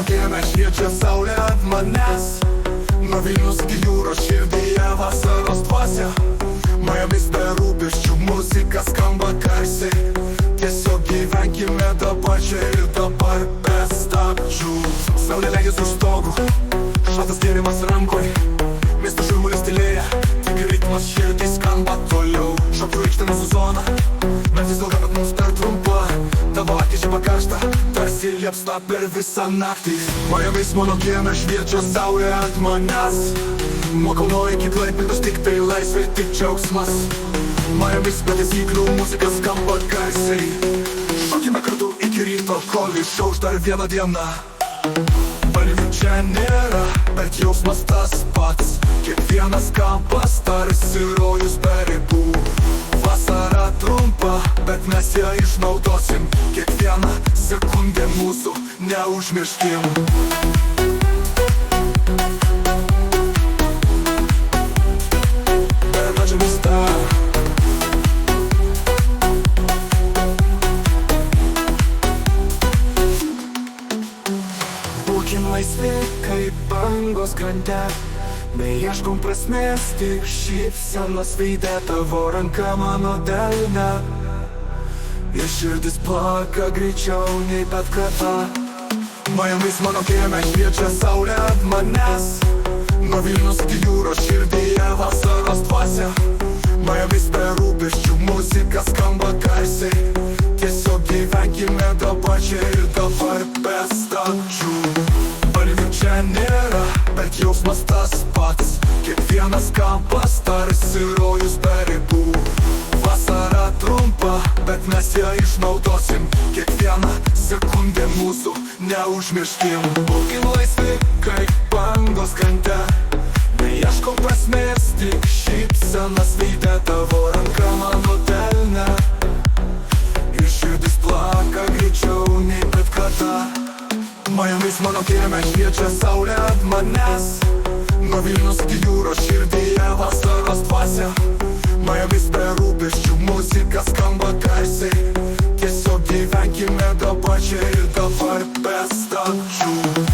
mano kieme šviečia saulė ant manęs. Nuo Vilnius iki jūros širdyje vasaros dvasia. Majomis be rūpesčių muzika skamba garsiai. Tiesiog gyvenkime dabar čia ir dabar be stabdžių. Saulė leidžias už stogų, šaltas gėrimas rankoj. Miesto šurmulis tylėja, tik ritmas širdį skamba toliau. Šokių aikštė mūsų zona, naktis ilga, bet mums dar trumpa. Tavo akis žiba karšta, tarsi liepsna per visą naktį. Majomis mano kieme šviečia saulė ant manęs. Nuo Kauno iki Klaipėdos tik tai laisvė, tik džiaugsmas. Majomis be taisyklių muzika skamba garsiai. Šokime kartu iki ryto, kol išauš dar vieną dieną. Valgių čia nėra, bet jausmas tas pats. Kiekvienas kampas tarsi rojus be ribų. Vasara trumpa, bet mes ją išnaudosim. Kiekvieną sekundę mūsų neužmirškim. Būkim laisvi kaip bangos krante. Neieškom prasmės, tik šypsenos veide. Tavo ranka mano delne ir širdis plaka greičiau nei bet kada. Majomis mano kieme šviečia saulė ant manęs. Nuo Vilnius iki jūros širdyje vasaros dvasia. Majomis be rūpesčių muzika skamba garsiai. Tiesiog gyvenkime dabar čia ir dabar be stabdžių. Valgių čia nėra, bet jausmas tas pats. Kiekvienas kampas tarsi rojus be ribų. Vasara trumpa, bet mes ją išnaudosim. Kiekvieną sekundę mūsų neužmirškim. Būkim laisvi kaip bangos krante. Neieškom prasmės, tik šypsenas veide. Tavo ranka mano delne ir širdis plaka greičiau nei bet kada. Majomis mano kieme šviečia saulė ant manęs. Nuo Vilnius iki jūros širdyje vasaros dvasia. Majomis be rūpesčių muzika skamba garsiai. Tiesiog gyvenkime dabar čia ir dabar be stabdžių.